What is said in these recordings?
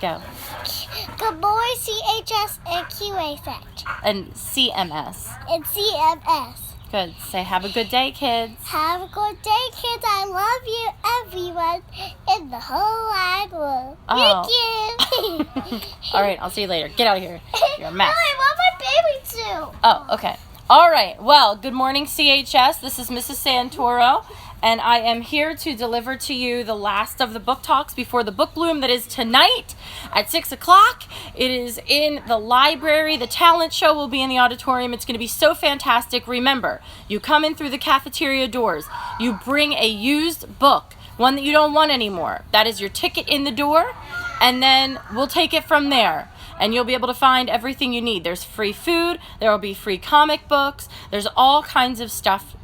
Go. Good morning, CHS and QA And CMS. and CMS. Good. Say have a good day, kids. Have a good day, kids. I love you, everyone in the whole wide world. Oh. Thank you. All right, I'll see you later. Get out of here. You're a mess. No, I want my baby too. Oh, okay. All right. Well, good morning, CHS. This is Mrs. Santoro, and I am here to deliver to you the last of the book talks before the book bloom that is tonight at 6 o'clock. It is in the library. The talent show will be in the auditorium. It's going to be so fantastic. Remember, you come in through the cafeteria doors. You bring a used book, one that you don't want anymore. That is your ticket in the door, and then we'll take it from there. And you'll be able to find everything you need. There's free food. There will be free comic books. There's all kinds of stuff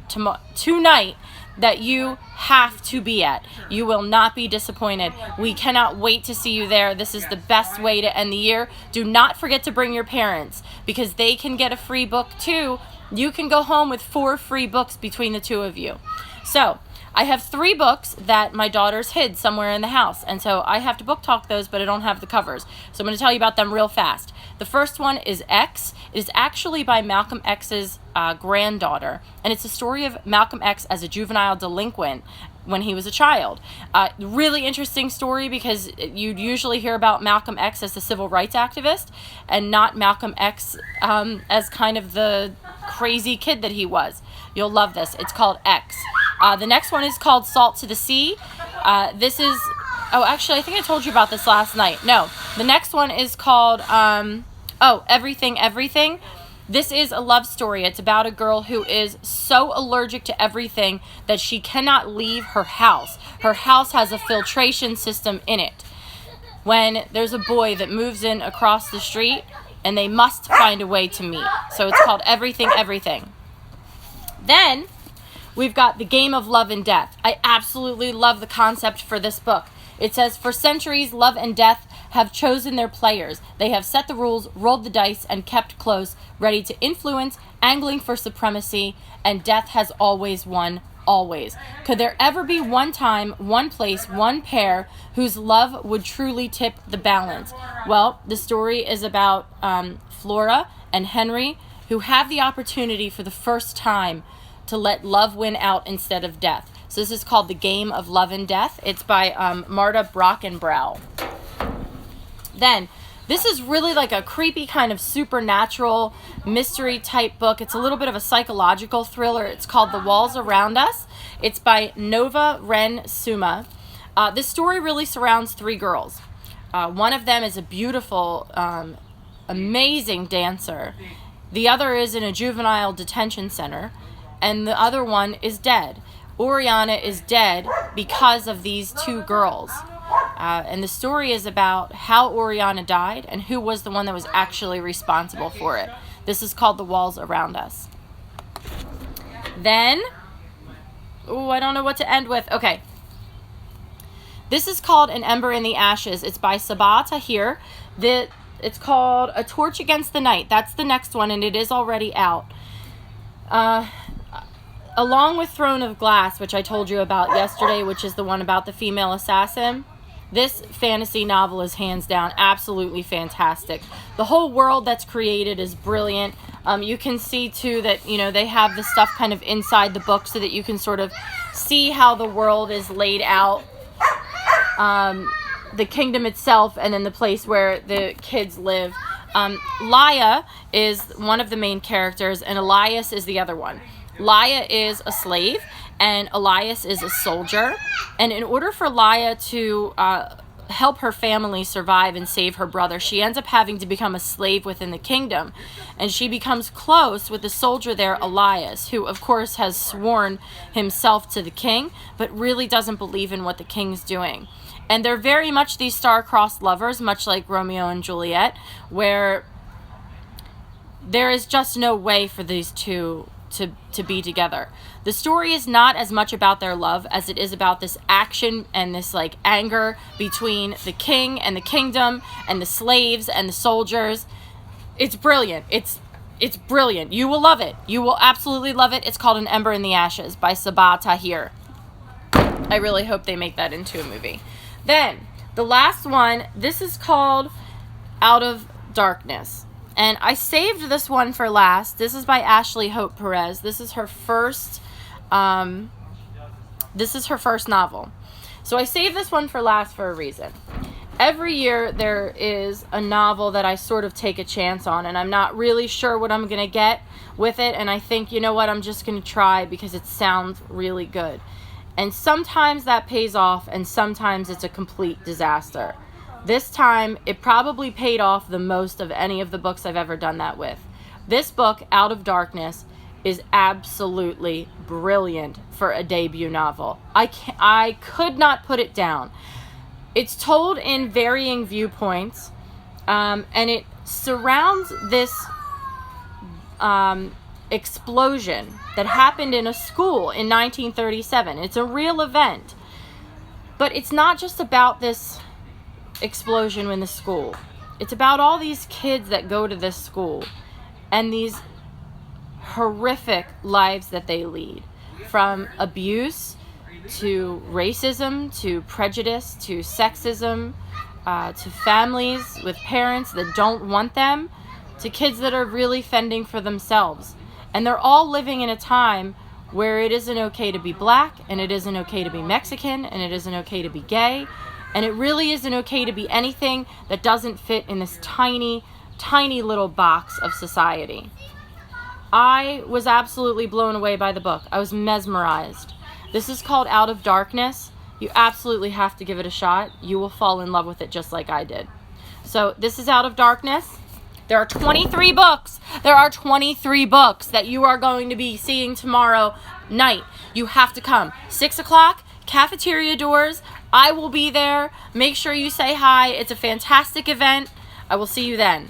tonight that you have to be at. You will not be disappointed. We cannot wait to see you there. This is the best way to end the year. Do not forget to bring your parents because they can get a free book too. You can go home with 4 free books between the two of you. So, I have 3 books that my daughters hid somewhere in the house, and so I have to book talk those, but I don't have the covers. So I'm going to tell you about them real fast. The first one is X. It is actually by Malcolm X's granddaughter, and it's a story of Malcolm X as a juvenile delinquent when he was a child. Really interesting story because you'd usually hear about Malcolm X as the civil rights activist and not Malcolm X as kind of the crazy kid that he was. You'll love this. It's called X. The next one is called Salt to the Sea. This is, actually, I think I told you about this last night. No, the next one is called, Everything, Everything. This is a love story. It's about a girl who is so allergic to everything that she cannot leave her house. Her house has a filtration system in it. When there's a boy that moves in across the street, and they must find a way to meet. So it's called Everything, Everything. Then we've got The Game of Love and Death. I absolutely love the concept for this book. It says, for centuries, love and death have chosen their players. They have set the rules, rolled the dice, and kept close, ready to influence, angling for supremacy, and death has always won, always. Could there ever be one time, one place, one pair whose love would truly tip the balance? Well, the story is about Flora and Henry, who have the opportunity for the first time to let love win out instead of death. So this is called The Game of Love and Death. It's by Marta Brockenbrow. Then, this is really like a creepy kind of supernatural mystery type book. It's a little bit of a psychological thriller. It's called The Walls Around Us. It's by Nova Ren Suma. This story really surrounds 3 girls. One of them is a beautiful, amazing dancer. The other is in a juvenile detention center. And the other one is dead. Oriana is dead because of these 2 girls. And the story is about how Oriana died and who was the one that was actually responsible for it. This is called The Walls Around Us. Then, I don't know what to end with. Okay. This is called An Ember in the Ashes. It's by Sabaa Tahir. It's called A Torch Against the Night. That's the next one, and it is already out. Along with Throne of Glass, which I told you about yesterday, which is the one about the female assassin, this fantasy novel is hands down absolutely fantastic. The whole world that's created is brilliant. You can see, too, that, they have the stuff kind of inside the book so that you can sort of see how the world is laid out. The kingdom itself and then the place where the kids live. Laia is one of the main characters, and Elias is the other one. Laia is a slave, and Elias is a soldier. And in order for Laia to help her family survive and save her brother, she ends up having to become a slave within the kingdom. And she becomes close with the soldier there, Elias, who, of course, has sworn himself to the king, but really doesn't believe in what the king's doing. And they're very much these star-crossed lovers, much like Romeo and Juliet, where there is just no way for these two to be together. The story is not as much about their love as it is about this action and this like anger between the king and the kingdom and the slaves and the soldiers. It's brilliant. It's brilliant. You will love it. You will absolutely love it. It's called An Ember in the Ashes by Sabaa Tahir. I really hope they make that into a movie. Then The last one, this is called Out of Darkness. And I saved this one for last. This is by Ashley Hope Perez. This is her first novel. So I saved this one for last for a reason. Every year there is a novel that I sort of take a chance on, and I'm not really sure what I'm going to get with it, and I think, you know what, I'm just going to try because it sounds really good. And sometimes that pays off, and sometimes it's a complete disaster. This time, it probably paid off the most of any of the books I've ever done that with. This book, Out of Darkness, is absolutely brilliant for a debut novel. I could not put it down. It's told in varying viewpoints, and it surrounds this explosion that happened in a school in 1937. It's a real event. But it's not just about this explosion in the school. It's about all these kids that go to this school and these horrific lives that they lead, from abuse to racism to prejudice to sexism, to families with parents that don't want them, to kids that are really fending for themselves. And they're all living in a time where it isn't okay to be black, and it isn't okay to be Mexican, and it isn't okay to be gay, and it really isn't okay to be anything that doesn't fit in this tiny, tiny little box of society. I was absolutely blown away by the book. I was mesmerized. This is called Out of Darkness. You absolutely have to give it a shot. You will fall in love with it just like I did. So this is Out of Darkness. There are 23 books. There are 23 books that you are going to be seeing tomorrow night. You have to come. 6 o'clock, cafeteria doors. I will be there. Make sure you say hi. It's a fantastic event. I will see you then.